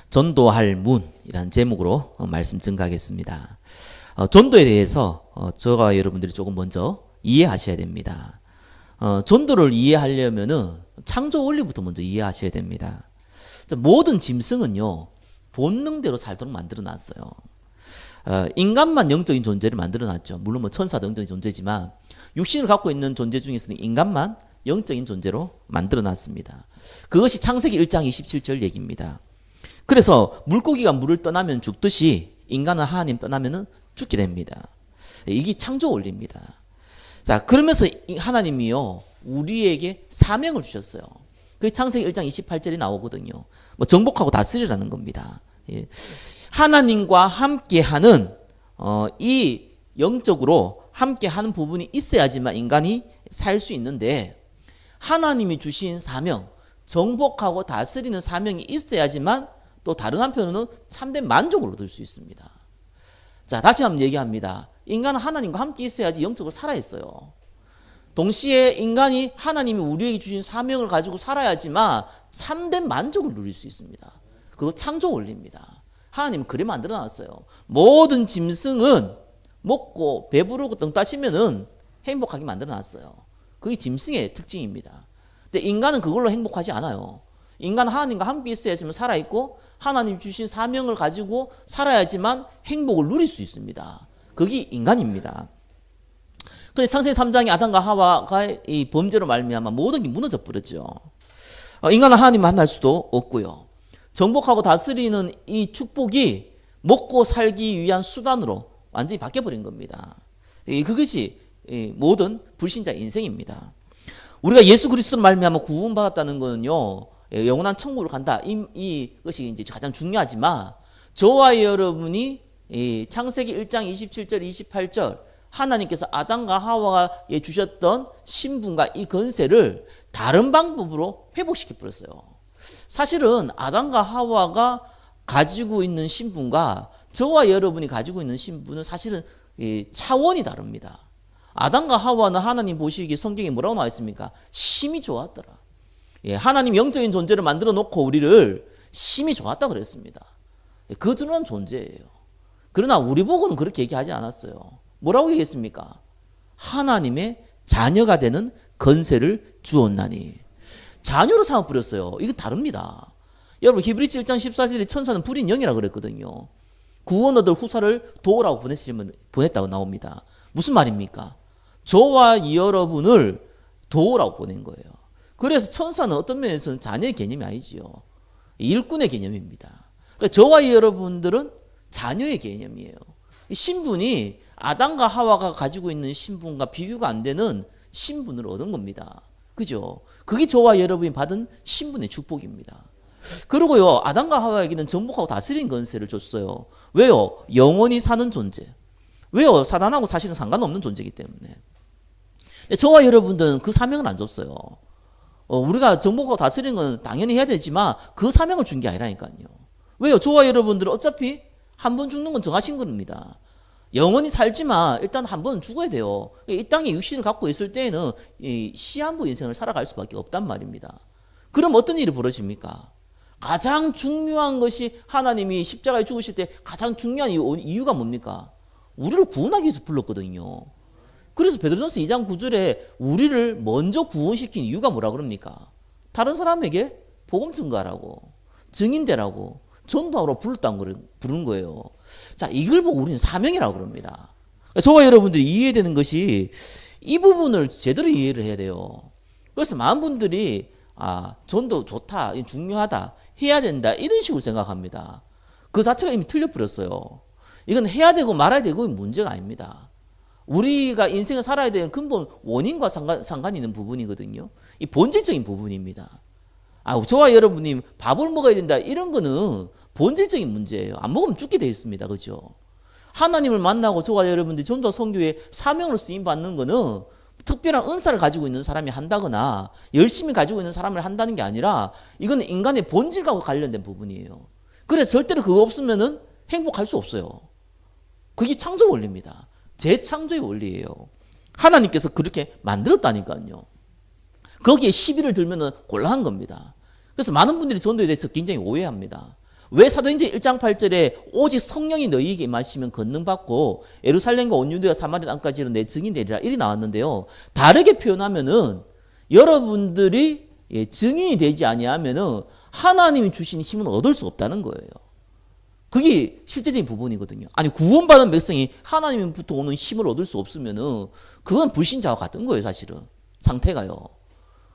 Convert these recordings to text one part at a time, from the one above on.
전도할 문이라는 제목으로 말씀 증가하겠습니다. 전도에 대해서 저와 여러분들이 조금 먼저 이해하셔야 됩니다. 전도를 이해하려면은 창조 원리부터 먼저 이해하셔야 됩니다. 모든 짐승은요 본능대로 살도록 만들어놨어요. 인간만 영적인 존재를 만들어놨죠. 물론 뭐 천사도 영적인 존재지만 육신을 갖고 있는 존재 중에서는 인간만 영적인 존재로 만들어놨습니다. 그것이 창세기 1장 27절 얘기입니다. 그래서 물고기가 물을 떠나면 죽듯이 인간은 하나님 떠나면 죽게 됩니다. 이게 창조 원리입니다. 자, 그러면서 하나님이요 우리에게 사명을 주셨어요. 그 창세기 1장 28절이 나오거든요. 뭐 정복하고 다스리라는 겁니다. 예. 하나님과 함께하는 이 영적으로 함께하는 부분이 있어야지만 인간이 살 수 있는데, 하나님이 주신 사명, 정복하고 다스리는 사명이 있어야지만 또 다른 한편으로는 참된 만족을 얻을 수 있습니다. 자, 다시 한번 얘기합니다. 인간은 하나님과 함께 있어야지 영적으로 살아있어요. 동시에 인간이 하나님이 우리에게 주신 사명을 가지고 살아야지만 참된 만족을 누릴 수 있습니다. 그거 창조 원리입니다. 하나님은 그래 만들어놨어요. 모든 짐승은 먹고 배부르고 등 따시면은 행복하게 만들어놨어요. 그게 짐승의 특징입니다. 근데 인간은 그걸로 행복하지 않아요. 인간은 하나님과 함께 있어야지만 살아있고 하나님 주신 사명을 가지고 살아야지만 행복을 누릴 수 있습니다. 그게 인간입니다. 그런데 창세기 3장에 아담과 하와가 이 범죄로 말미암아 모든 게 무너져 버렸죠. 인간은 하나님 만날 수도 없고요. 정복하고 다스리는 이 축복이 먹고 살기 위한 수단으로 완전히 바뀌어버린 겁니다. 그것이 모든 불신자 인생입니다. 우리가 예수 그리스도로 말미암아 구원받았다는 것은요 영원한 천국을 간다. 이것이 이제 가장 중요하지만 저와 여러분이 창세기 1장 27절 28절 하나님께서 아담과 하와에 주셨던 신분과 이 권세를 다른 방법으로 회복시켜 버렸어요. 사실은 아담과 하와가 가지고 있는 신분과 저와 여러분이 가지고 있는 신분은 사실은 차원이 다릅니다. 아담과 하와는 하나님 보시기에 성경에 뭐라고 나와 있습니까? 심히 좋았더라. 하나님 영적인 존재를 만들어 놓고 우리를 심히 좋았다 그랬습니다. 거절한 존재예요. 그러나 우리 보고는 그렇게 얘기하지 않았어요. 뭐라고 얘기했습니까? 하나님의 자녀가 되는 권세를 주었나니. 자녀로 삼아버렸어요. 이거 다릅니다. 여러분 히브리서 1장 14절에 천사는 불인 영이라고 그랬거든요. 구원 얻을 후사를 도우라고 보냈다고 나옵니다. 무슨 말입니까? 저와 여러분을 도우라고 보낸 거예요. 그래서 천사는 어떤 면에서는 자녀의 개념이 아니지요. 일꾼의 개념입니다. 그러니까 저와 여러분들은 자녀의 개념이에요. 신분이 아담과 하와가 가지고 있는 신분과 비교가 안 되는 신분을 얻은 겁니다. 그죠? 그게 저와 여러분이 받은 신분의 축복입니다. 그리고요 아담과 하와에게는 정복하고 다스리는 권세를 줬어요. 왜요? 영원히 사는 존재. 왜요? 사단하고 사실은 상관없는 존재이기 때문에. 저와 여러분들은 그 사명을 안 줬어요. 우리가 정복하고 다스리는 건 당연히 해야 되지만 그 사명을 준 게 아니라니까요. 왜요? 저와 여러분들은 어차피 한 번 죽는 건 정하신 겁니다. 영원히 살지만 일단 한 번은 죽어야 돼요. 이 땅에 육신을 갖고 있을 때에는 이 시한부 인생을 살아갈 수밖에 없단 말입니다. 그럼 어떤 일이 벌어집니까? 가장 중요한 것이 하나님이 십자가에 죽으실 때 가장 중요한 이유가 뭡니까? 우리를 구원하기 위해서 불렀거든요. 그래서 베드로전서 2장 9절에 우리를 먼저 구원시킨 이유가 뭐라 그럽니까? 다른 사람에게 복음 증거하라고, 증인되라고, 전도하러 부른 거예요. 자, 이걸 보고 우리는 사명이라고 그럽니다. 저와 여러분들이 이해되는 것이 이 부분을 제대로 이해를 해야 돼요. 그래서 많은 분들이 전도 좋다, 중요하다, 해야 된다 이런 식으로 생각합니다. 그 자체가 이미 틀려버렸어요. 이건 해야 되고 말아야 되고 문제가 아닙니다. 우리가 인생을 살아야 되는 근본 원인과 상관이 있는 부분이거든요. 이 본질적인 부분입니다. 저와 여러분이 밥을 먹어야 된다 이런 거는 본질적인 문제예요. 안 먹으면 죽게 되어 있습니다. 그죠? 하나님을 만나고 저와 여러분들이 전도 선교에 사명으로 쓰임 받는 거는 특별한 은사를 가지고 있는 사람이 한다거나 열심히 가지고 있는 사람을 한다는 게 아니라 이건 인간의 본질과 관련된 부분이에요. 그래서 절대로 그거 없으면은 행복할 수 없어요. 그게 창조 원리입니다. 재창조의 원리예요. 하나님께서 그렇게 만들었다니까요. 거기에 시비를 들면은 곤란한 겁니다. 그래서 많은 분들이 전도에 대해서 굉장히 오해합니다. 왜 사도행전 1장 8절에 오직 성령이 너희에게 임하시면 권능받고 예루살렘과 온 유대와 사마리아 땅까지는 내 증인 되리라 이리 나왔는데요. 다르게 표현하면은 여러분들이 증인이 되지 아니하면은 하나님이 주신 힘은 얻을 수 없다는 거예요. 그게 실제적인 부분이거든요. 아니 구원받은 백성이 하나님부터 오는 힘을 얻을 수 없으면은 그건 불신자와 같은 거예요, 사실은. 상태가요.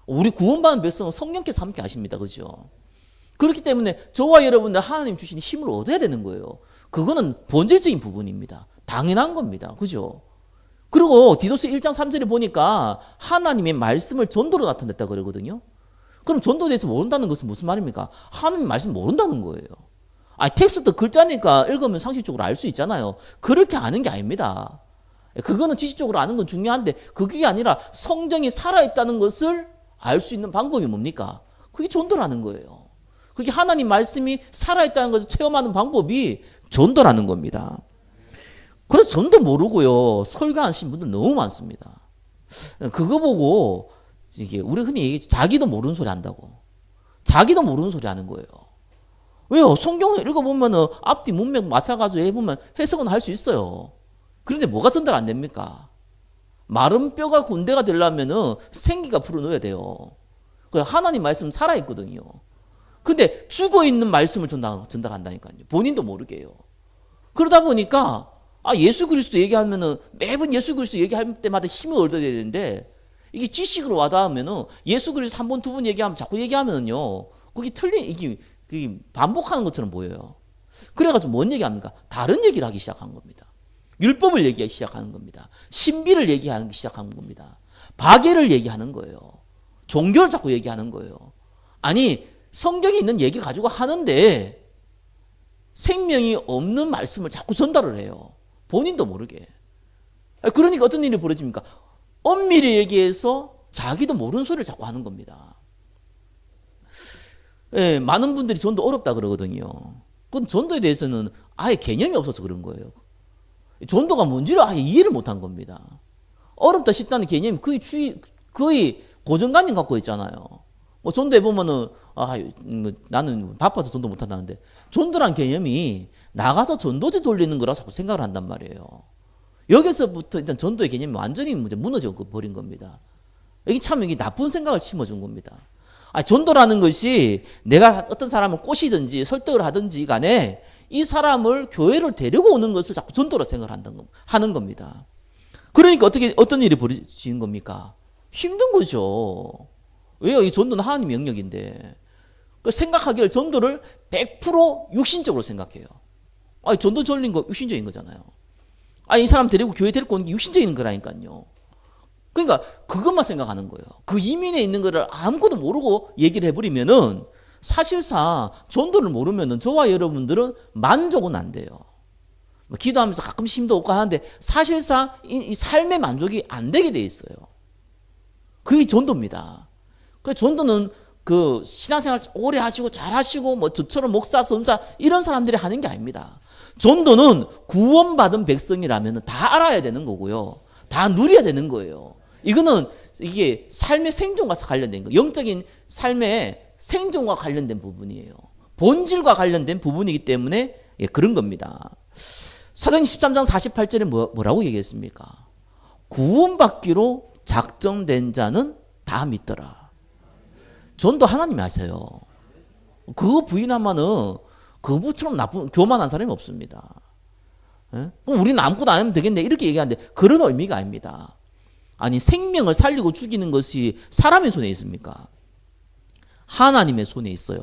우리 구원받은 백성은 성령께서 함께 하십니다. 그죠? 그렇기 때문에 저와 여러분들 하나님 주신 힘을 얻어야 되는 거예요. 그거는 본질적인 부분입니다. 당연한 겁니다. 그죠? 그리고 디도스 1장 3절에 보니까 하나님의 말씀을 전도로 나타냈다 그러거든요. 그럼 전도에 대해서 모른다는 것은 무슨 말입니까? 하나님의 말씀 모른다는 거예요. 아니 텍스트 글자니까 읽으면 상식적으로 알 수 있잖아요. 그렇게 아는 게 아닙니다. 그거는 지식적으로 아는 건 중요한데 그게 아니라 성경이 살아있다는 것을 알 수 있는 방법이 뭡니까? 그게 전도라는 거예요. 그게 하나님 말씀이 살아있다는 것을 체험하는 방법이 전도라는 겁니다. 그래서 전도 모르고요 설교하시는 분들 너무 많습니다. 그거 보고 이게 우리 흔히 얘기해 자기도 모르는 소리 한다고. 자기도 모르는 소리 하는 거예요. 왜요? 성경을 읽어보면은 앞뒤 문맥 맞춰가지고 해보면 해석은 할 수 있어요. 그런데 뭐가 전달 안 됩니까? 마른 뼈가 군대가 되려면은 생기가 불어넣어야 돼요. 하나님 말씀 살아있거든요. 근데 죽어있는 말씀을 전달한다니까요. 본인도 모르게요. 그러다 보니까 예수 그리스도 얘기하면은 매번 예수 그리스도 얘기할 때마다 힘을 얻어야 되는데 이게 지식으로 와닿으면은 예수 그리스도 한 번, 두 번 얘기하면 자꾸 얘기하면은요. 그게 이게 반복하는 것처럼 보여요. 그래가지고 뭔 얘기합니까? 다른 얘기를 하기 시작한 겁니다. 율법을 얘기하기 시작하는 겁니다. 신비를 얘기하기 시작하는 겁니다. 박애를 얘기하는 거예요. 종교를 자꾸 얘기하는 거예요. 아니 성경에 있는 얘기를 가지고 하는데 생명이 없는 말씀을 자꾸 전달을 해요. 본인도 모르게. 그러니까 어떤 일이 벌어집니까? 엄밀히 얘기해서 자기도 모르는 소리를 자꾸 하는 겁니다. 예, 많은 분들이 전도 어렵다 그러거든요. 그건 전도에 대해서는 아예 개념이 없어서 그런 거예요. 전도가 뭔지를 아예 이해를 못한 겁니다. 어렵다 싶다는 개념이 거의 고정관념 갖고 있잖아요. 뭐 전도해 보면은 나는 바빠서 전도 못한다는데 전도란 개념이 나가서 전도지 돌리는 거라 자꾸 생각을 한단 말이에요. 여기서부터 일단 전도의 개념이 완전히 무너져 버린 겁니다. 이게 나쁜 생각을 심어준 겁니다. 전도라는 것이 내가 어떤 사람을 꼬시든지 설득을 하든지 간에 이 사람을 교회를 데리고 오는 것을 자꾸 전도로 생각을 하는 겁니다. 그러니까 어떤 일이 벌어지는 겁니까? 힘든 거죠. 왜요? 이 전도는 하나님의 영역인데. 생각하기를 전도를 100% 육신적으로 생각해요. 전도 돌린 거 육신적인 거잖아요. 이 사람 데리고 교회 데리고 오는 게 육신적인 거라니까요. 그러니까 그것만 생각하는 거예요. 그 이민에 있는 거를 아무것도 모르고 얘기를 해버리면은 사실상 전도를 모르면은 저와 여러분들은 만족은 안 돼요. 기도하면서 가끔 힘도 없고 하는데 사실상 이 삶의 만족이 안 되게 돼 있어요. 그게 전도입니다. 그래서 전도는 그 신앙생활 오래 하시고 잘 하시고 뭐 저처럼 목사, 선사 이런 사람들이 하는 게 아닙니다. 전도는 구원받은 백성이라면 다 알아야 되는 거고요. 다 누려야 되는 거예요. 이게 삶의 생존과 관련된 거, 영적인 삶의 생존과 관련된 부분이에요. 본질과 관련된 부분이기 때문에 그런 겁니다. 사도행전 13장 48절에 뭐라고 얘기했습니까? 구원받기로 작정된 자는 다 믿더라. 전도 하나님이 하세요. 그거 부인하면은 그것처럼 나쁜 교만한 사람이 없습니다. 그럼 우리는 아무것도 안 하면 되겠네 이렇게 얘기하는데 그런 의미가 아닙니다. 아니 생명을 살리고 죽이는 것이 사람의 손에 있습니까? 하나님의 손에 있어요.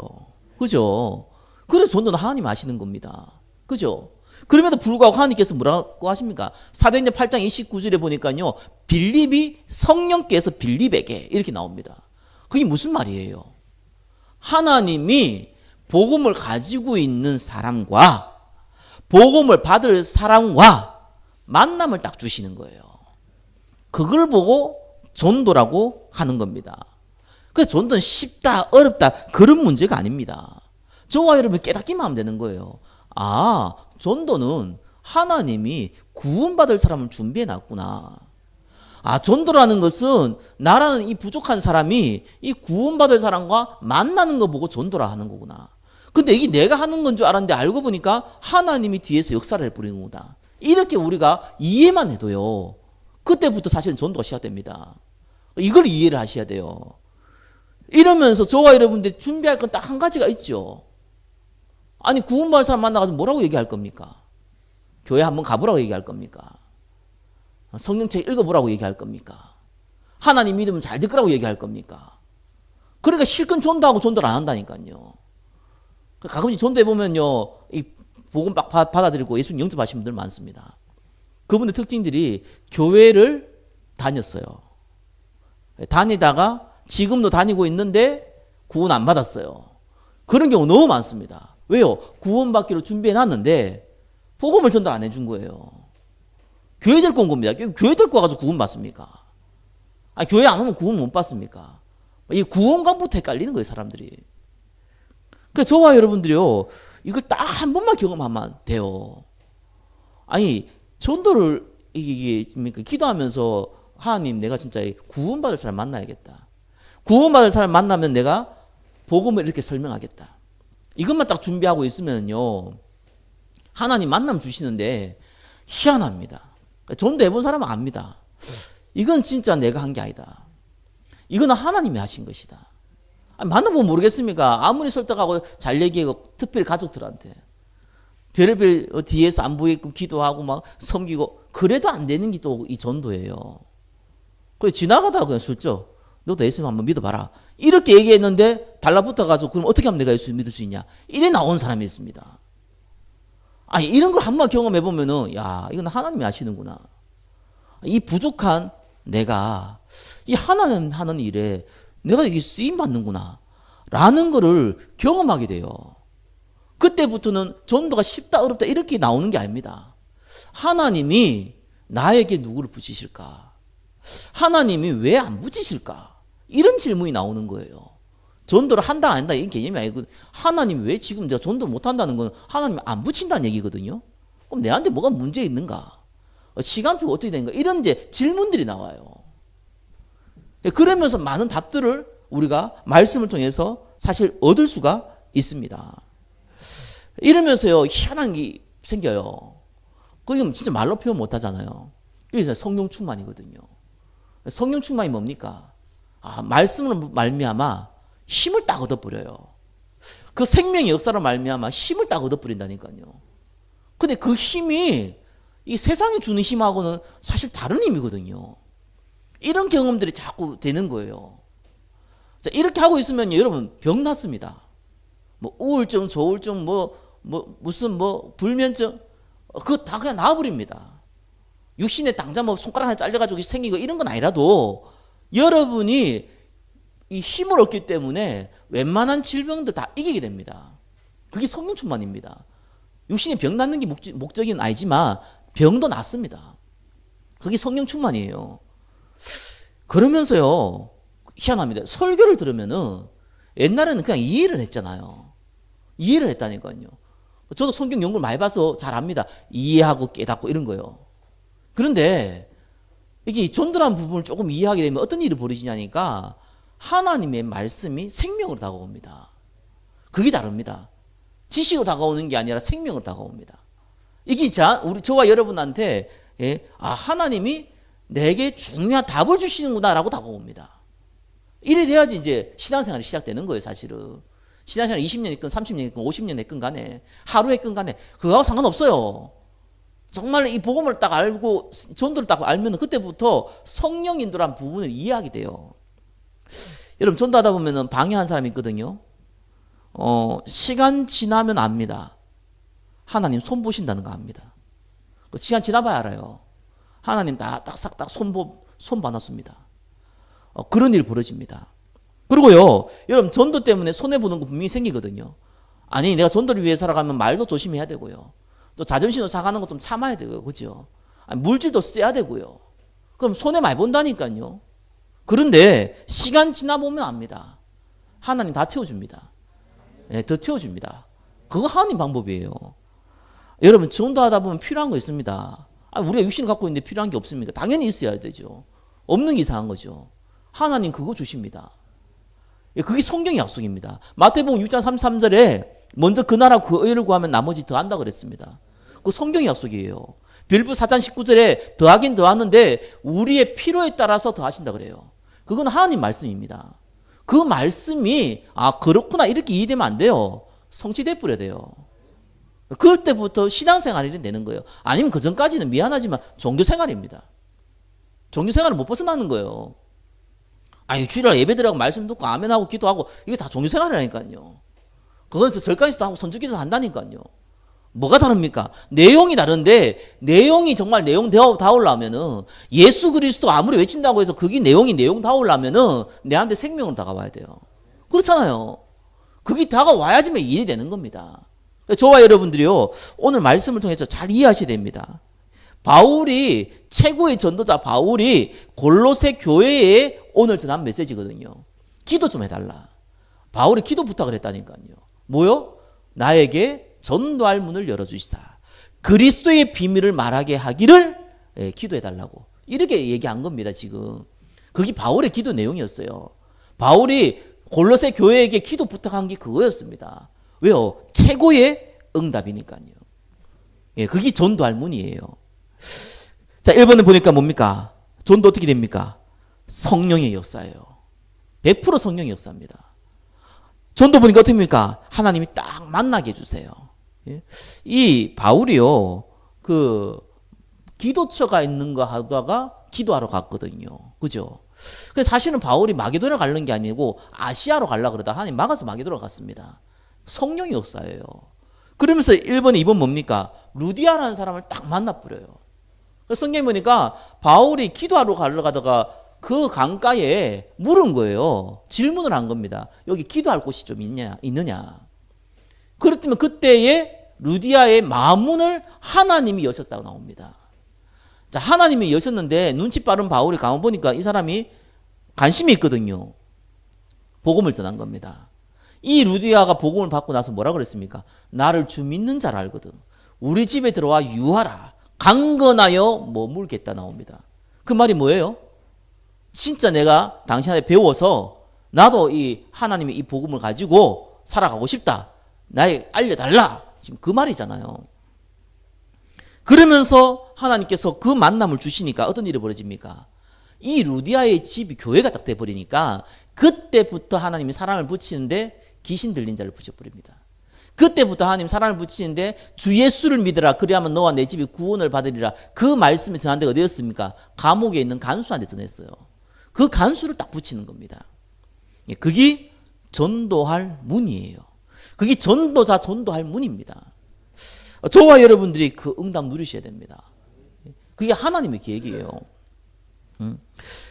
그죠? 그래서 전도는 하나님이 하시는 겁니다. 그죠? 그럼에도 불구하고 하나님께서 뭐라고 하십니까? 사도행전 8장 29절에 보니까요. 빌립이 성령께서 빌립에게 이렇게 나옵니다. 그게 무슨 말이에요? 하나님이 복음을 가지고 있는 사람과 복음을 받을 사람과 만남을 딱 주시는 거예요. 그걸 보고 전도라고 하는 겁니다. 그래서 전도는 쉽다, 어렵다 그런 문제가 아닙니다. 저와 여러분이 깨닫기만 하면 되는 거예요. 전도는 하나님이 구원받을 사람을 준비해 놨구나. 전도라는 것은 나라는 이 부족한 사람이 이 구원받을 사람과 만나는 거 보고 전도라 하는 거구나. 근데 이게 내가 하는 건 줄 알았는데 알고 보니까 하나님이 뒤에서 역사를 해버리는 거다. 이렇게 우리가 이해만 해도요, 그때부터 사실은 전도가 시작됩니다. 이걸 이해를 하셔야 돼요. 이러면서 저와 여러분들 준비할 건 딱 한 가지가 있죠. 아니, 구원받을 사람 만나가지고 뭐라고 얘기할 겁니까? 교회 한번 가보라고 얘기할 겁니까? 성경책 읽어보라고 얘기할 겁니까? 하나님 믿으면 잘 될 거라고 얘기할 겁니까? 그러니까 실컷 전도하고 전도를 안 한다니까요. 가끔씩 전도해보면요, 이 복음 막 받아들이고 예수님 영접하신 분들 많습니다. 그분의 특징들이 교회를 다녔어요. 다니다가 지금도 다니고 있는데 구원 안 받았어요. 그런 경우 너무 많습니다. 왜요? 구원받기로 준비해놨는데 복음을 전달 안 해준 거예요. 교회 데리고 온 겁니다. 교회 데리고 와가지고 구원 받습니까? 아니, 교회 안 오면 구원 못 받습니까? 이 구원관부터 헷갈리는 거예요, 사람들이. 그러니까 저와 여러분들이요, 이걸 딱 한 번만 경험하면 돼요. 아니, 전도를 이게 기도하면서 하나님, 내가 진짜 구원받을 사람 만나야겠다. 구원받을 사람 만나면 내가 복음을 이렇게 설명하겠다. 이것만 딱 준비하고 있으면요, 하나님 만남 주시는데 희한합니다. 전도해본 사람은 압니다. 이건 진짜 내가 한 게 아니다. 이거는 하나님이 하신 것이다. 아니, 만나보면 모르겠습니까? 아무리 설득하고 잘 얘기하고, 특별히 가족들한테 별의별 뒤에서 안 보이게끔 기도하고 막 섬기고, 그래도 안 되는 게 또 이 전도예요. 그래, 지나가다가 그냥 슬쩍 너도 예수님 한번 믿어봐라, 이렇게 얘기했는데 달라붙어가지고, 그럼 어떻게 하면 내가 예수님 믿을 수 있냐, 이래 나온 사람이 있습니다. 아니, 이런 걸 한번 경험해보면은, 야, 이건 하나님이 하시는구나. 이 부족한 내가 이 하나님 하는 일에 내가 이게 쓰임 받는구나 라는 거를 경험하게 돼요. 그때부터는 전도가 쉽다 어렵다 이렇게 나오는 게 아닙니다. 하나님이 나에게 누구를 붙이실까? 하나님이 왜 안 붙이실까? 이런 질문이 나오는 거예요. 전도를 한다 안 한다 이런 개념이 아니고, 하나님이 왜 지금 내가 전도를 못 한다는 건 하나님이 안 붙인다는 얘기거든요. 그럼 내한테 뭐가 문제 있는가? 시간표가 어떻게 되는가? 이런 이제 질문들이 나와요. 그러면서 많은 답들을 우리가 말씀을 통해서 사실 얻을 수가 있습니다. 이러면서요, 희한한 게 생겨요. 그게 진짜 말로 표현 못 하잖아요. 그래서 성령 충만이거든요. 성령 충만이 뭡니까? 말씀으로 말미암아 힘을 딱 얻어버려요. 그 생명의 역사로 말미암아 힘을 딱 얻어버린다니까요. 근데 그 힘이 이 세상이 주는 힘하고는 사실 다른 힘이거든요. 이런 경험들이 자꾸 되는 거예요. 자, 이렇게 하고 있으면 여러분 병 났습니다. 뭐 우울증, 조울증, 무슨 불면증, 그거 다 그냥 나와버립니다. 육신에 당장 손가락 하나 잘려가지고 생기고 이런 건 아니라도 여러분이 이 힘을 얻기 때문에 웬만한 질병도 다 이기게 됩니다. 그게 성령 충만입니다. 육신에 병 낫는 게 목적은 아니지만 병도 낫습니다. 그게 성령 충만이에요. 그러면서요, 희한합니다. 설교를 들으면은 옛날에는 그냥 이해를 했잖아요. 이해를 했다니까요. 저도 성경 연구를 많이 봐서 잘 압니다. 이해하고 깨닫고 이런 거요. 그런데 이게 전도라는 부분을 조금 이해하게 되면 어떤 일이 벌어지냐니까, 하나님의 말씀이 생명으로 다가옵니다. 그게 다릅니다. 지식으로 다가오는 게 아니라 생명으로 다가옵니다. 이게 저와 여러분한테 하나님이 내게 중요한 답을 주시는구나 라고 다가옵니다. 이래 돼야지 이제 신앙생활이 시작되는 거예요, 사실은. 신앙생활 20년 있건 30년 있건 50년 있건 간에, 하루에 있건 간에 그거하고 상관없어요. 정말 이 복음을 딱 알고 전도를 딱 알면 그때부터 성령 인도라는 부분을 이해하게 돼요. 여러분, 전도하다 보면 방해한 사람이 있거든요. 시간 지나면 압니다. 하나님 손 보신다는 거 압니다. 시간 지나봐야 알아요. 하나님 딱 손 봐놨습니다. 그런 일이 벌어집니다. 그리고요, 여러분, 전도 때문에 손해보는 거 분명히 생기거든요. 아니, 내가 전도를 위해 살아가면 말도 조심해야 되고요. 또 자존심도 상하는 거 좀 참아야 되고요. 그죠? 물질도 써야 되고요. 그럼 손해 많이 본다니까요. 그런데 시간 지나보면 압니다. 하나님 다 채워줍니다. 네, 더 채워줍니다. 그거 하나님 방법이에요. 여러분, 전도하다 보면 필요한 거 있습니다. 우리가 육신을 갖고 있는데 필요한 게 없습니까? 당연히 있어야 되죠. 없는 게 이상한 거죠. 하나님 그거 주십니다. 그게 성경의 약속입니다. 마태복음 6장 33절에 먼저 그 나라 그 의를 구하면 나머지 더한다 그랬습니다. 그 성경 약속이에요. 빌립보 4장 19절에 더하긴 더하는데 우리의 필요에 따라서 더하신다 그래요. 그건 하나님 말씀입니다. 그 말씀이 그렇구나 이렇게 이해되면 안 돼요. 성취돼 버려야 돼요. 그럴 때부터 신앙생활이 되는 거예요. 아니면 그 전까지는 미안하지만 종교생활입니다. 종교생활은 못 벗어나는 거예요. 아니 주일날 예배드리고 말씀 듣고 아멘하고 기도하고 이게 다 종교생활이라니까요. 그건 절간에서도 하고 선주기도 한다니까요. 뭐가 다릅니까? 내용이 다른데 내용이 정말 내용다우려면은 예수 그리스도 아무리 외친다고 해서 그게 내용다우려면은 내한테 생명으로 다가와야 돼요. 그렇잖아요. 그게 다가와야지만 일이 되는 겁니다. 저와 여러분들이요 오늘 말씀을 통해서 잘 이해하셔야 됩니다. 바울이 최고의 전도자 바울이 골로새 교회에 오늘 전한 메시지거든요. 기도 좀 해달라. 바울이 기도 부탁을 했다니까요. 뭐요? 나에게 전도할 문을 열어주시사 그리스도의 비밀을 말하게 하기를 기도해달라고 이렇게 얘기한 겁니다. 지금 그게 바울의 기도 내용이었어요. 바울이 골로새 교회에게 기도 부탁한 게 그거였습니다. 왜요? 최고의 응답이니까요. 그게 전도할 문이에요. 자, 1번에 보니까 뭡니까? 전도 어떻게 됩니까? 성령의 역사예요. 100% 성령의 역사입니다. 전도 보니까 어떻습니까? 하나님이 딱 만나게 해주세요. 이 바울이요, 기도처가 있는 거 하다가 기도하러 갔거든요. 그죠? 그래서 사실은 바울이 마게도냐 가는 게 아니고 아시아로 가려고 그러다 하나님 막아서 마게도냐 갔습니다. 성령의 역사예요. 그러면서 1번, 2번 뭡니까? 루디아라는 사람을 딱 만나버려요. 성경에 보니까 바울이 기도하러 가려고 가다가 그 강가에 물은 거예요. 질문을 한 겁니다. 여기 기도할 곳이 좀 있느냐? 그렇다면 그때에 루디아의 마문을 하나님이 여셨다고 나옵니다. 자, 하나님이 여셨는데 눈치 빠른 바울이 가만 보니까 이 사람이 관심이 있거든요. 복음을 전한 겁니다. 이 루디아가 복음을 받고 나서 뭐라 그랬습니까? 나를 주 믿는 자라 알거든. 우리 집에 들어와 유하라. 강건하여 머물겠다 나옵니다. 그 말이 뭐예요? 진짜 내가 당신한테 배워서 나도 이 하나님의 이 복음을 가지고 살아가고 싶다. 나에게 알려달라. 지금 그 말이잖아요. 그러면서 하나님께서 그 만남을 주시니까 어떤 일이 벌어집니까? 이 루디아의 집이 교회가 딱 돼버리니까 그때부터 하나님이 사람을 붙이는데 귀신 들린 자를 붙여버립니다. 그때부터 하나님 사랑을 붙이는데 주 예수를 믿으라 그리하면 너와 내 집이 구원을 받으리라 그 말씀이 전한 데가 어디였습니까? 감옥에 있는 간수한테 전했어요. 그 간수를 딱 붙이는 겁니다. 그게 전도할 문이에요. 그게 전도자 전도할 문입니다. 저와 여러분들이 그 응답 누리셔야 됩니다. 그게 하나님의 계획이에요.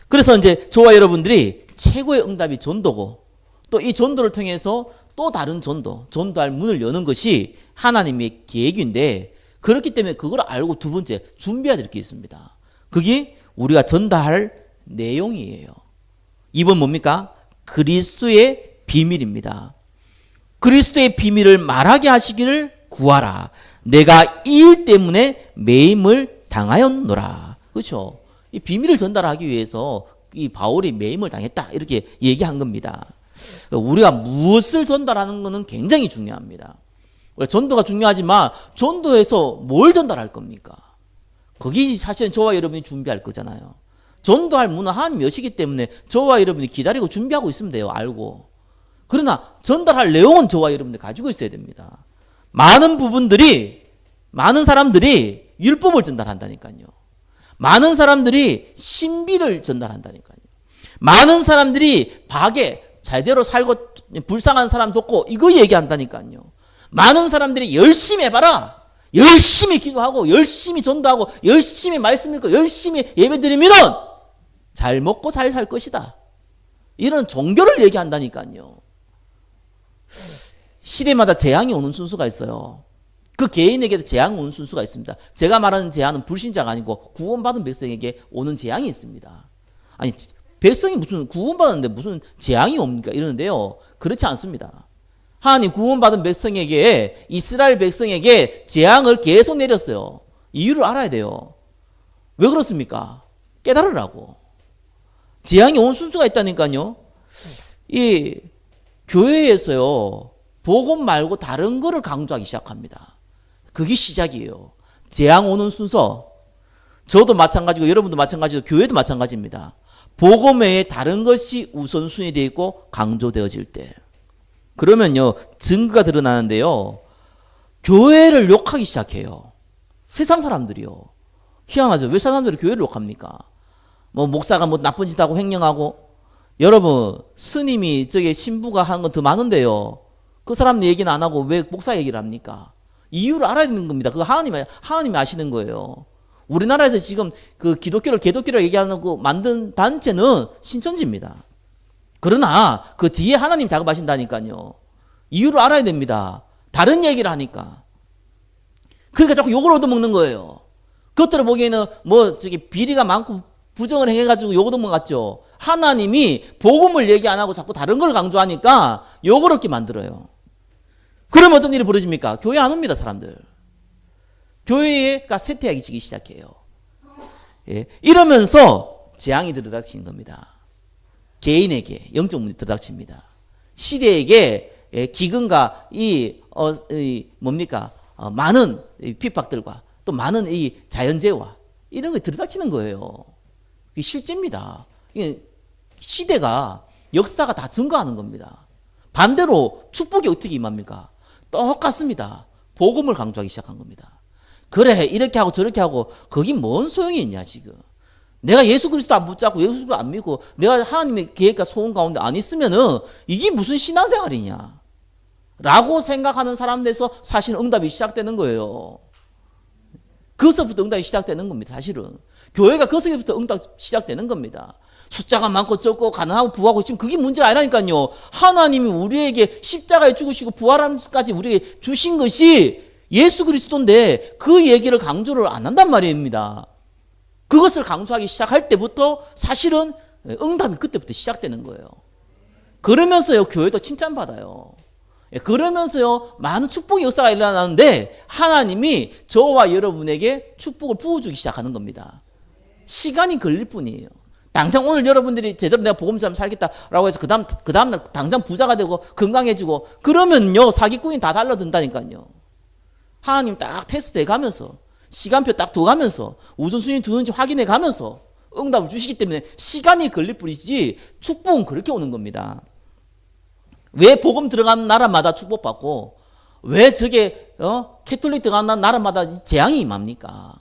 그래서 이제 저와 여러분들이 최고의 응답이 전도고 또 이 전도를 통해서 또 다른 전도할 문을 여는 것이 하나님의 계획인데 그렇기 때문에 그걸 알고 두 번째 준비해야 될 게 있습니다. 그게 우리가 전달할 내용이에요. 2번 뭡니까? 그리스도의 비밀입니다. 그리스도의 비밀을 말하게 하시기를 구하라. 내가 이 일 때문에 매임을 당하였노라. 그렇죠? 이 비밀을 전달하기 위해서 이 바울이 매임을 당했다 이렇게 얘기한 겁니다. 우리가 무엇을 전달하는 것은 굉장히 중요합니다. 전도가 중요하지만 전도에서 뭘 전달할 겁니까? 거기 사실은 저와 여러분이 준비할 거잖아요. 전도할 문은 하나님 여시기 때문에 저와 여러분이 기다리고 준비하고 있으면 돼요. 알고. 그러나 전달할 내용은 저와 여러분들 가지고 있어야 됩니다. 많은 사람들이 율법을 전달한다니까요. 많은 사람들이 신비를 전달한다니까요. 많은 사람들이 제대로 살고 불쌍한 사람 돕고 이거 얘기한다니까요. 많은 사람들이 열심히 해봐라. 열심히 기도하고 열심히 전도하고 열심히 말씀 읽고 열심히 예배드리면 잘 먹고 잘 살 것이다. 이런 종교를 얘기한다니까요. 시대마다 재앙이 오는 순서가 있어요. 그 개인에게도 재앙이 오는 순서가 있습니다. 제가 말하는 재앙은 불신자가 아니고 구원받은 백성에게 오는 재앙이 있습니다. 아니 백성이 무슨 구원받았는데 무슨 재앙이 옵니까? 이러는데요. 그렇지 않습니다. 하나님 구원받은 백성에게 이스라엘 백성에게 재앙을 계속 내렸어요. 이유를 알아야 돼요. 왜 그렇습니까? 깨달으라고. 재앙이 온 순서가 있다니까요. 이 교회에서요. 복음 말고 다른 거를 강조하기 시작합니다. 그게 시작이에요. 재앙 오는 순서. 저도 마찬가지고 여러분도 마찬가지고 교회도 마찬가지입니다. 복음 외에 다른 것이 우선순위 되어 있고 강조되어질 때. 그러면요, 증거가 드러나는데요. 교회를 욕하기 시작해요. 세상 사람들이요. 희한하죠. 왜 사람들이 교회를 욕합니까? 뭐 목사가 뭐 나쁜 짓 하고 횡령하고. 여러분, 스님이 저게 신부가 하는 건 더 많은데요. 그 사람 얘기는 안 하고 왜 목사 얘기를 합니까? 이유를 알아야 되는 겁니다. 그거 하나님이 아시는 거예요. 우리나라에서 지금 그 개독교를 얘기하고 만든 단체는 신천지입니다. 그러나 그 뒤에 하나님 작업하신다니까요. 이유를 알아야 됩니다. 다른 얘기를 하니까. 그러니까 자꾸 욕을 얻어먹는 거예요. 그것들을 보기에는 뭐 저기 비리가 많고 부정을 해가지고 욕을 얻어먹었죠. 하나님이 복음을 얘기 안 하고 자꾸 다른 걸 강조하니까 욕을 얻게 만들어요. 그러면 어떤 일이 벌어집니까? 교회 안 옵니다, 사람들. 교회가 쇠퇴하기 지기 시작해요. 예. 이러면서 재앙이 들이닥치는 겁니다. 개인에게 영적 문제 들이닥칩니다. 시대에게 기근과 많은 핍박들과 또 많은 이 자연재해와 이런 게 들이닥치는 거예요. 이게 실제입니다. 이게 시대가 역사가 다 증거하는 겁니다. 반대로 축복이 어떻게 임합니까? 똑같습니다. 복음을 강조하기 시작한 겁니다. 그래 이렇게 하고 저렇게 하고 거기 뭔 소용이 있냐 지금. 내가 예수 그리스도 안 붙잡고 예수 그리스도 안 믿고 내가 하나님의 계획과 소원 가운데 안 있으면은 이게 무슨 신앙생활이냐 라고 생각하는 사람들에서 사실 응답이 시작되는 거예요. 거기서부터 응답이 시작되는 겁니다. 사실은 교회가 거기서부터 응답이 시작되는 겁니다. 숫자가 많고 적고 가난하고 부하고 지금 그게 문제가 아니라니까요. 하나님이 우리에게 십자가에 죽으시고 부활함까지 우리에게 주신 것이 예수 그리스도인데 그 얘기를 강조를 안 한단 말입니다. 그것을 강조하기 시작할 때부터 사실은 응답이 그때부터 시작되는 거예요. 그러면서요 교회도 칭찬받아요. 그러면서요 많은 축복의 역사가 일어나는데 하나님이 저와 여러분에게 축복을 부어주기 시작하는 겁니다. 시간이 걸릴 뿐이에요. 당장 오늘 여러분들이 제대로 내가 복음 좀 살겠다라고 해서 그 다음날 당장 부자가 되고 건강해지고 그러면요 사기꾼이 다 달라든다니까요. 하나님 딱 테스트해 가면서 시간표 딱 둬가면서 우선순위 두는지 확인해 가면서 응답을 주시기 때문에 시간이 걸릴 뿐이지 축복은 그렇게 오는 겁니다. 왜 복음 들어간 나라마다 축복받고 왜 저게 캐톨릭 들어간 나라마다 재앙이 임합니까?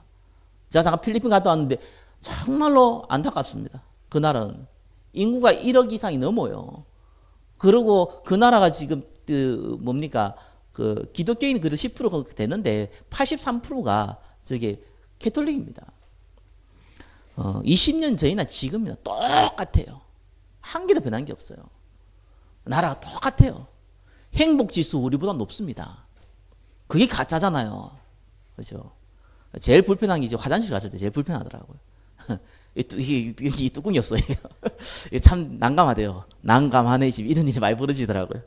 제가 잠깐 필리핀 갔다 왔는데 정말로 안타깝습니다. 그 나라는 인구가 1억 이상이 넘어요. 그리고 그 나라가 지금 그 기독교인이 그래도 10% 되는데 83%가 저게 캐톨릭입니다. 20년 전이나 지금이나 똑같아요. 한 개도 변한 게 없어요. 나라가 똑같아요. 행복지수 우리보다 높습니다. 그게 가짜잖아요. 그렇죠? 제일 불편한 게 이제 화장실 갔을 때 제일 불편하더라고요. 이 뚜껑이었어요. 참 난감하대요. 난감하네 집 이런 일이 많이 벌어지더라고요.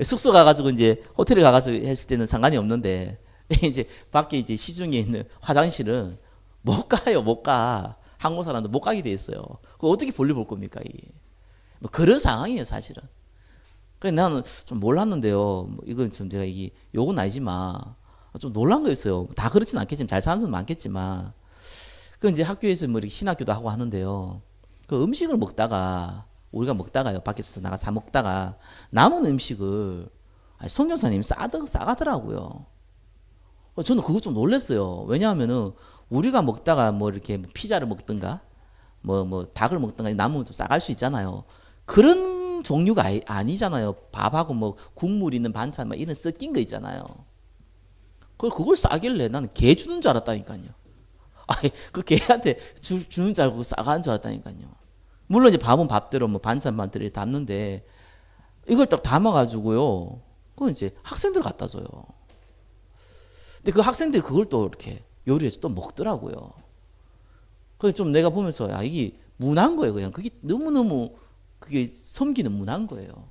숙소 가가지고 이제 호텔에 가가지고 했을 때는 상관이 없는데 이제 밖에 이제 시중에 있는 화장실은 못 가요, 못 가. 한국 사람도 못 가게 돼 있어요. 그거 어떻게 볼일 볼 겁니까 이게? 뭐 그런 상황이에요 사실은. 그래서 나는 좀 몰랐는데요. 이건 좀 제가 이게 욕은 아니지만 좀 놀란 거였어요. 다 그렇진 않겠지만 잘 사는 사람 많겠지만. 그 이제 학교에서 뭐 이렇게 신학교도 하고 하는데요. 그 음식을 먹다가 우리가 먹다가요 밖에서 나가 사 먹다가 남은 음식을 성교사님이 싸가더라고요. 저는 그거 좀 놀랐어요. 왜냐하면은 우리가 먹다가 뭐 이렇게 피자를 먹든가 뭐 닭을 먹든가 남으면 좀 싸갈 수 있잖아요. 그런 종류가 아니잖아요. 밥하고 뭐 국물 있는 반찬 막 이런 섞인 거 있잖아요. 그걸 싸길래 나는 개 주는 줄 알았다니까요. 그 개한테 주는 줄 알고 싸가는 줄 알았다니까요. 물론 이제 밥은 밥대로 뭐 반찬만 들이 담는데 이걸 딱 담아가지고요. 그건 이제 학생들 갖다 줘요. 근데 그 학생들이 그걸 또 이렇게 요리해서 또 먹더라고요. 그래서 좀 내가 보면서 이게 문화인 거예요. 그냥 그게 너무너무 그게 섬기는 문화인 거예요.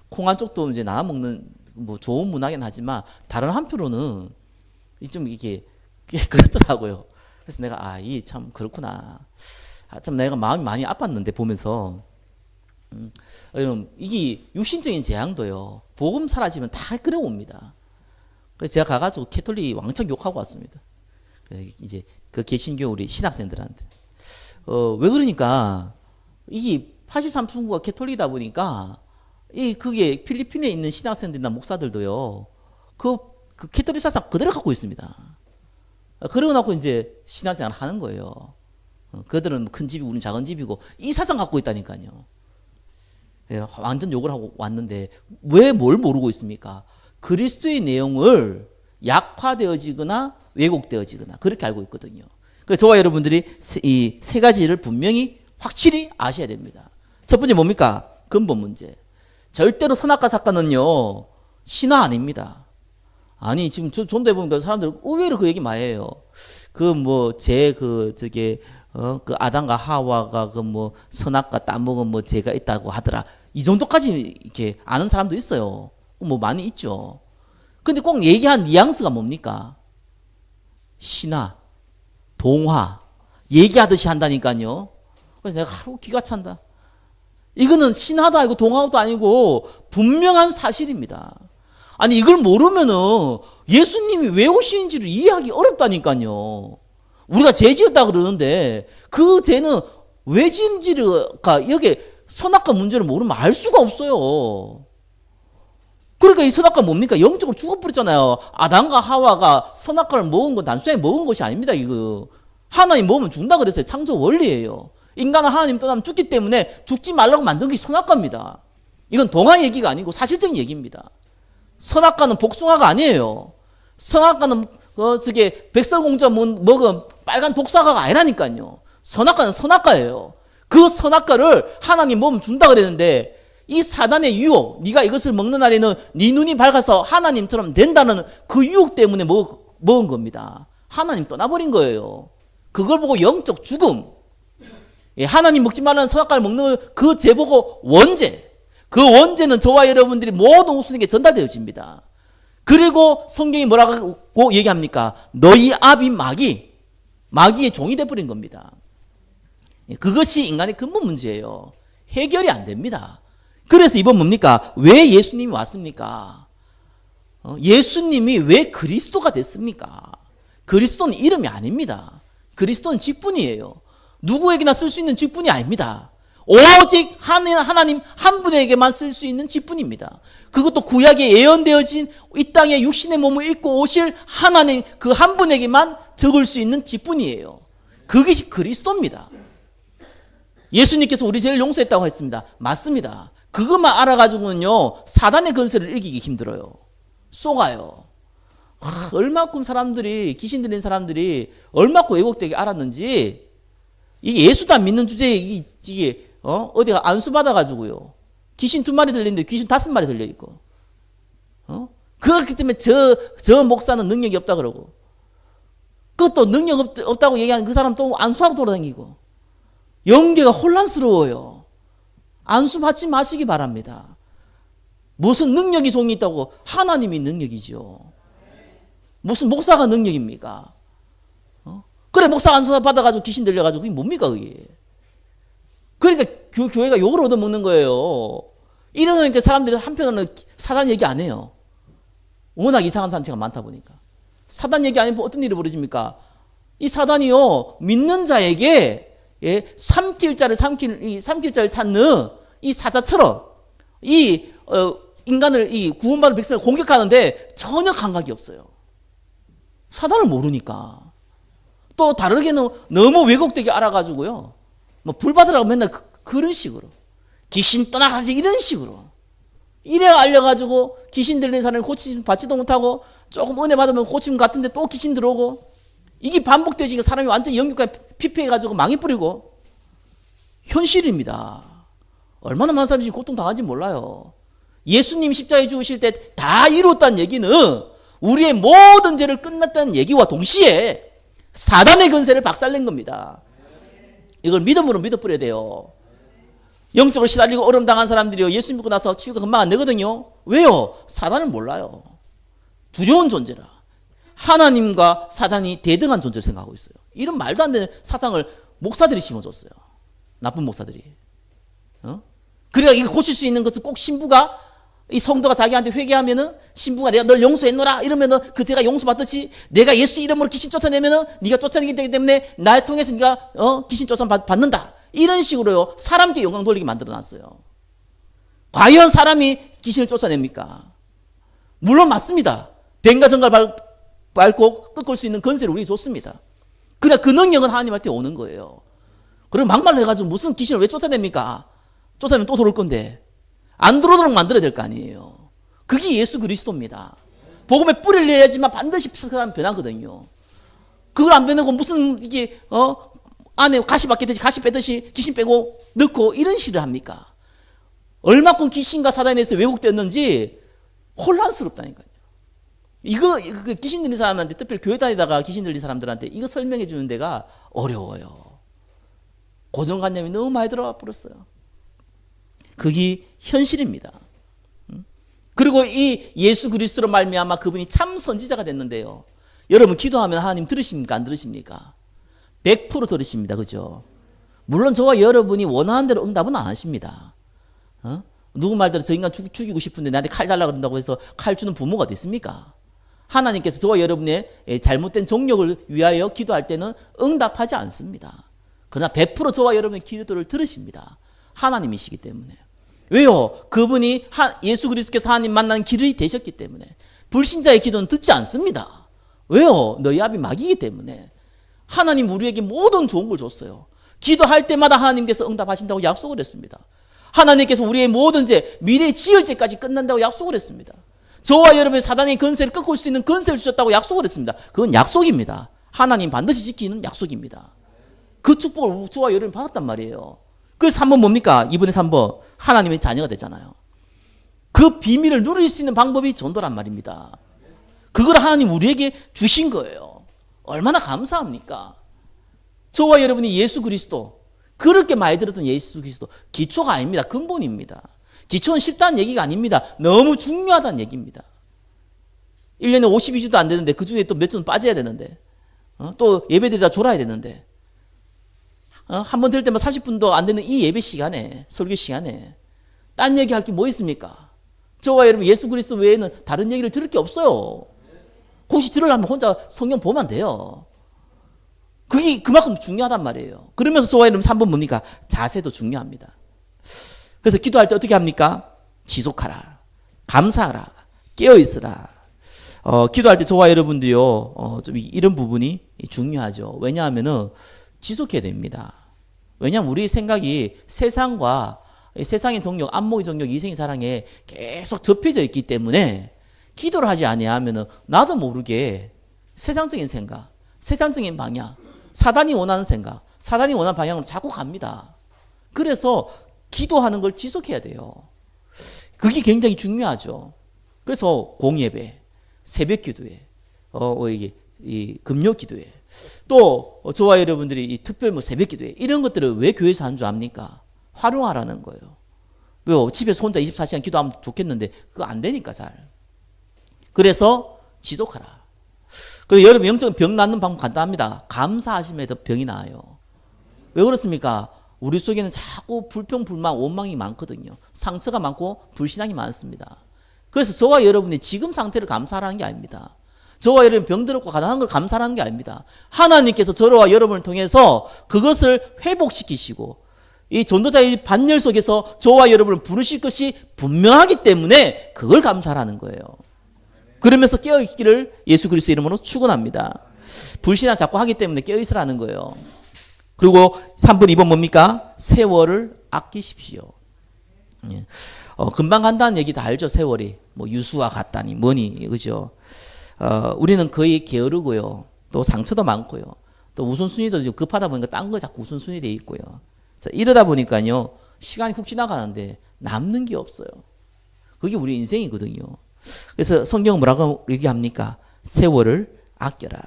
콩 한쪽도 이제 나눠 먹는 뭐 좋은 문화긴 하지만 다른 한편으로는 좀 이게 그렇더라고요. 그래서 내가 이게 참 그렇구나. 참 내가 마음이 많이 아팠는데 보면서 여러분, 이게 육신적인 재앙도요, 복음 사라지면 다 끌어옵니다. 그래서 제가 가가지고 캐톨릭 왕창 욕하고 왔습니다. 이제 그 개신교 우리 신학생들한테. 왜 그러니까, 이게 83%가 캐톨릭이다 보니까, 그게 필리핀에 있는 신학생들이나 목사들도요, 그 캐톨릭 사상 그대로 갖고 있습니다. 그러고 나고 이제 신학생활 하는 거예요. 그들은 큰 집이고 우리는 작은 집이고 이 사상 갖고 있다니까요. 예, 완전 욕을 하고 왔는데 왜 뭘 모르고 있습니까? 그리스도의 내용을 약화되어지거나 왜곡되어지거나 그렇게 알고 있거든요. 그래서 저와 여러분들이 이 세 가지를 분명히 확실히 아셔야 됩니다. 첫 번째 뭡니까? 근본 문제. 절대로 선악과 사건은요, 신화 아닙니다. 아니, 지금 전도해 보니까 사람들 의외로 그 얘기 많이 해요. 그 아담과 하와가 선악과 따먹은 죄가 있다고 하더라. 이 정도까지 이렇게 아는 사람도 있어요. 많이 있죠. 근데 꼭 얘기한 뉘앙스가 뭡니까? 신화, 동화, 얘기하듯이 한다니까요. 그래서 내가 기가 찬다. 이거는 신화도 아니고 동화도 아니고 분명한 사실입니다. 아니, 이걸 모르면은 예수님이 왜 오시는지를 이해하기 어렵다니까요. 우리가 죄 지었다 그러는데 그 죄는 왜 지은지가 여기 선악과 문제를 모르면 알 수가 없어요. 그러니까 이 선악과 뭡니까? 영적으로 죽어버렸잖아요. 아담과 하와가 선악과를 먹은 건 단순히 먹은 것이 아닙니다. 이거 하나님 먹으면 죽는다 그랬어요. 창조 원리예요. 인간은 하나님 떠나면 죽기 때문에 죽지 말라고 만든 게 선악과입니다. 이건 동화 얘기가 아니고 사실적인 얘기입니다. 선악과는 복숭아가 아니에요. 선악과는 백설공주가 먹은 빨간 독사과가 아니라니까요. 선악과는 선악과예요. 그 선악과를 하나님 먹으면 준다 그랬는데 이 사단의 유혹, 네가 이것을 먹는 날에는 네 눈이 밝아서 하나님처럼 된다는 그 유혹 때문에 먹은 겁니다. 하나님 떠나버린 거예요. 그걸 보고 영적 죽음, 하나님 먹지 말라는 선악과를 먹는 그 죄 보고 원죄, 그 원죄는 저와 여러분들이 모든 후손에게 전달되어집니다. 그리고 성경이 뭐라고 얘기합니까? 너희 아비 마귀의 종이 되어버린 겁니다. 그것이 인간의 근본 문제예요. 해결이 안 됩니다. 그래서 이번 뭡니까? 왜 예수님이 왔습니까? 예수님이 왜 그리스도가 됐습니까? 그리스도는 이름이 아닙니다. 그리스도는 직분이에요. 누구에게나 쓸 수 있는 직분이 아닙니다. 오직 하나님 한 분에게만 쓸 수 있는 직분입니다. 그것도 구약에 예언되어진 이 땅에 육신의 몸을 입고 오실 하나님 그 한 분에게만 적을 수 있는 직분이에요. 그것이 그리스도입니다. 예수님께서 우리 죄를 용서했다고 했습니다. 맞습니다. 그것만 알아가지고는요, 사단의 권세를 이기기 힘들어요. 속아요. 얼마큼 사람들이, 귀신 들린 사람들이 얼마큼 왜곡되게 알았는지, 이게 예수도 안 믿는 주제에 이게 어디가 안수 받아가지고요, 귀신 2마리 들리는데 귀신 5마리 들려있고, 그렇기 때문에 저 목사는 능력이 없다 그러고, 그것도 능력 없다고 얘기하는 그 사람 또 안수하고 돌아다니고, 영계가 혼란스러워요. 안수 받지 마시기 바랍니다. 무슨 능력이 종이 있다고? 하나님이 능력이죠. 무슨 목사가 능력입니까? 그래, 목사 안수 받아가지고 귀신 들려가지고 그게 뭡니까 그게? 그러니까 교회가 욕을 얻어먹는 거예요. 이러니까 사람들이 한편으로는 사단 얘기 안 해요. 워낙 이상한 단체가 많다 보니까. 사단 얘기 안 해보면 어떤 일이 벌어집니까? 이 사단이요, 믿는 자에게 삼킬 자를 찾는 이 사자처럼 인간을, 구원받은 백성을 공격하는데 전혀 감각이 없어요. 사단을 모르니까. 또 다르게는 너무 왜곡되게 알아가지고요, 불 받으라고 맨날 그런 식으로, 귀신 떠나가지 이런 식으로 이래 알려가지고 귀신 들린 사람이 고침 받지도 못하고 조금 은혜 받으면 고침 같은데 또 귀신 들어오고, 이게 반복되시니까 사람이 완전히 영육까지 피폐해가지고 망해버리고. 현실입니다. 얼마나 많은 사람들이 고통당하는지 몰라요. 예수님 십자가에 죽으실 때 다 이뤘다는 얘기는 우리의 모든 죄를 끝났다는 얘기와 동시에 사단의 권세를 박살낸 겁니다. 이걸 믿음으로 믿어버려야 돼요. 영적으로 시달리고 어려움 당한 사람들이요, 예수 믿고 나서 치유가 금방 안 되거든요. 왜요? 사단을 몰라요. 두려운 존재라. 하나님과 사단이 대등한 존재를 생각하고 있어요. 이런 말도 안 되는 사상을 목사들이 심어줬어요. 나쁜 목사들이. 그래야 이거 고칠 수 있는 것은 꼭 신부가, 이 성도가 자기한테 회개하면은 신부가 내가 널 용서했노라 이러면은 그 제가 용서받듯이 내가 예수 이름으로 귀신 쫓아내면은 네가 쫓아내기 때문에 나를 통해서 네가 귀신 쫓아 받는다. 이런 식으로요 사람께 영광 돌리게 만들어놨어요. 과연 사람이 귀신을 쫓아냅니까? 물론 맞습니다. 뱀과 정갈 밟고 꺾을 수 있는 건세를 우리에게 줬습니다. 그냥 그 능력은 하나님한테 오는 거예요. 그럼 막말을 해가지고 무슨 귀신을 왜 쫓아냅니까? 쫓아내면 또 들어올 건데 안 들어오도록 만들어야 될 거 아니에요. 그게 예수 그리스도입니다. 복음에 뿌리를 내야지만 반드시 사람 변하거든요. 그걸 안 빼내고 무슨 이게 안에 가시 받겠듯이 가시 빼듯이 귀신 빼고 넣고 이런 식을 합니까? 얼마큼 귀신과 사단에서 왜곡됐는지 혼란스럽다니까요. 이거 귀신 들린 사람한테, 특별히 교회 다니다가 귀신 들린 사람들한테 이거 설명해 주는 데가 어려워요. 고정관념이 너무 많이 들어가 버렸어요. 그게 현실입니다. 그리고 이 예수 그리스도로 말미암아 그분이 참 선지자가 됐는데요. 여러분 기도하면 하나님 들으십니까? 안 들으십니까? 100% 들으십니다. 그죠? 물론 저와 여러분이 원하는 대로 응답은 안 하십니다. 누구 말대로 저 인간 죽이고 싶은데 나한테 칼 달라고 그런다고 해서 칼 주는 부모가 됐습니까? 하나님께서 저와 여러분의 잘못된 정욕을 위하여 기도할 때는 응답하지 않습니다. 그러나 100% 저와 여러분의 기도를 들으십니다. 하나님이시기 때문에. 왜요? 그분이 예수 그리스도께서 하나님 만나는 길이 되셨기 때문에. 불신자의 기도는 듣지 않습니다. 왜요? 너희 아비 마귀이기 때문에. 하나님 우리에게 모든 좋은 걸 줬어요. 기도할 때마다 하나님께서 응답하신다고 약속을 했습니다. 하나님께서 우리의 모든 죄, 미래 지을 죄까지 끝난다고 약속을 했습니다. 저와 여러분의 사단의 건세를 꺾을 수 있는 건세를 주셨다고 약속을 했습니다. 그건 약속입니다. 하나님 반드시 지키는 약속입니다. 그 축복을 저와 여러분이 받았단 말이에요. 그래서 3번 뭡니까? 이번에 3번 하나님의 자녀가 되잖아요. 그 비밀을 누릴 수 있는 방법이 전도란 말입니다. 그걸 하나님 우리에게 주신 거예요. 얼마나 감사합니까? 저와 여러분이 예수 그리스도, 그렇게 많이 들었던 예수 그리스도, 기초가 아닙니다. 근본입니다. 기초는 쉽다는 얘기가 아닙니다. 너무 중요하다는 얘기입니다. 1년에 52주도 안 되는데 그 중에 또 몇 주는 빠져야 되는데 또 예배드리다 졸아야 되는데 한 번 들을 때만 30분도 안 되는 이 예배 시간에, 설교 시간에 딴 얘기할 게 뭐 있습니까? 저와 여러분 예수 그리스도 외에는 다른 얘기를 들을 게 없어요. 혹시 들으려면 혼자 성경 보면 돼요. 그게 그만큼 중요하단 말이에요. 그러면서 저와 여러분 3번 뭡니까? 자세도 중요합니다. 그래서 기도할 때 어떻게 합니까? 지속하라, 감사하라, 깨어있으라. 기도할 때 저와 여러분들이요, 좀 이런 부분이 중요하죠. 왜냐하면은 지속해야 됩니다. 왜냐하면 우리 생각이 세상과 세상의 정욕, 안목의 정욕, 이생의 사랑에 계속 접해져 있기 때문에 기도를 하지 아니하면은 나도 모르게 세상적인 생각, 세상적인 방향, 사단이 원하는 생각, 사단이 원하는 방향으로 자꾸 갑니다. 그래서 기도하는 걸 지속해야 돼요. 그게 굉장히 중요하죠. 그래서 공예배, 새벽 기도회, 이 금요 기도회, 또 저와 여러분들이 이 특별 새벽 기도회 이런 것들을 왜 교회에서 하는 줄 압니까? 활용하라는 거예요. 왜요? 집에서 혼자 24시간 기도하면 좋겠는데 그거 안 되니까 잘. 그래서 지속하라. 그리고 여러분 영적인 병 낫는 방법 간단합니다. 감사하시면 더 병이 나아요. 왜 그렇습니까? 우리 속에는 자꾸 불평, 불만, 원망이 많거든요. 상처가 많고 불신앙이 많습니다. 그래서 저와 여러분이 지금 상태를 감사하라는 게 아닙니다. 저와 여러분 병들었고 가난한 걸 감사하는 게 아닙니다. 하나님께서 저와 여러분을 통해서 그것을 회복시키시고 이 전도자의 반열 속에서 저와 여러분을 부르실 것이 분명하기 때문에 그걸 감사하라는 거예요. 그러면서 깨어있기를 예수 그리스도 이름으로 축원합니다. 불신앙 자꾸 하기 때문에 깨어있으라는 거예요. 그리고 3번, 2번 뭡니까? 세월을 아끼십시오. 금방 간다는 얘기 다 알죠? 세월이. 뭐 유수와 같다니 뭐니 그죠? 우리는 거의 게으르고요. 또 상처도 많고요. 또 우선순위도 급하다 보니까 딴 거 자꾸 우선순위 돼 있고요. 이러다 보니까요. 시간이 훅 지나가는데 남는 게 없어요. 그게 우리 인생이거든요. 그래서 성경은 뭐라고 얘기합니까? 세월을 아껴라.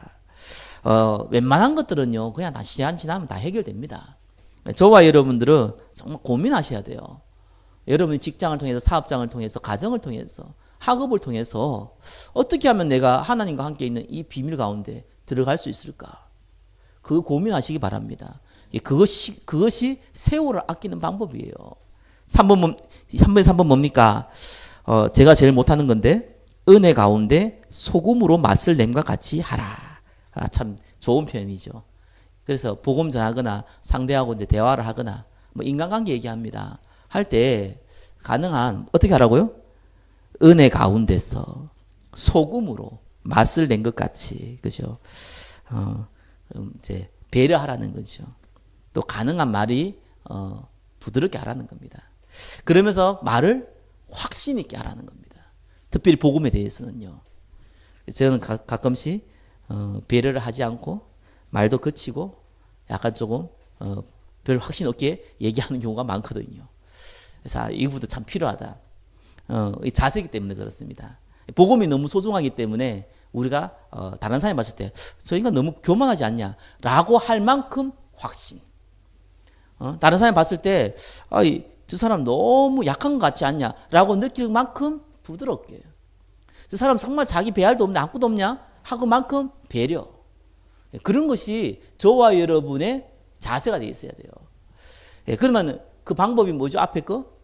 웬만한 것들은요. 그냥 다 시간 지나면 다 해결됩니다. 저와 여러분들은 정말 고민하셔야 돼요. 여러분이 직장을 통해서, 사업장을 통해서, 가정을 통해서, 학업을 통해서 어떻게 하면 내가 하나님과 함께 있는 이 비밀 가운데 들어갈 수 있을까? 그거 고민하시기 바랍니다. 그것이 세월을 아끼는 방법이에요. 3번에 3번 뭡니까? 제가 제일 못하는 건데 은혜 가운데 소금으로 맛을 냄과 같이 하라. 참 좋은 표현이죠. 그래서 복음 전하거나 상대하고 이제 대화를 하거나 뭐 인간관계 얘기합니다. 할 때 가능한 어떻게 하라고요? 은혜 가운데서 소금으로 맛을 낸 것 같이, 그죠? 이제 배려하라는 거죠. 또 가능한 말이 부드럽게 하라는 겁니다. 그러면서 말을 확신 있게 하라는 겁니다. 특별히 복음에 대해서는요. 저는 가끔씩 배려를 하지 않고 말도 거치고 약간 조금 별 확신 없게 얘기하는 경우가 많거든요. 그래서 이것도 참 필요하다. 이 자세이기 때문에 그렇습니다. 복음이 너무 소중하기 때문에 우리가 다른 사람이 봤을 때 저 인간 너무 교만하지 않냐 라고 할 만큼 확신. 다른 사람이 봤을 때 저 사람 너무 약한 것 같지 않냐 라고 느낄 만큼 부드럽게. 저 사람 정말 자기 배알도 없냐 안구도 없냐 하고 만큼 배려. 그런 것이 저와 여러분의 자세가 되어 있어야 돼요. 그러면 그 방법이 뭐죠? 앞에 거?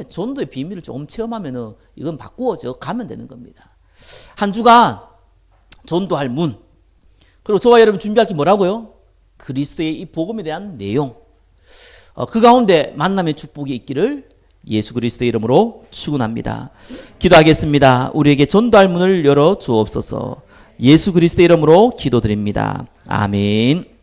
전도의 비밀을 조금 체험하면은 이건 바꾸어져 가면 되는 겁니다. 한 주간 전도할 문. 그리고 저와 여러분 준비할 게 뭐라고요? 그리스도의 이 복음에 대한 내용. 그 가운데 만남의 축복이 있기를 예수 그리스도의 이름으로 축원합니다. 기도하겠습니다. 우리에게 전도할 문을 열어 주옵소서. 예수 그리스도의 이름으로 기도드립니다. 아멘.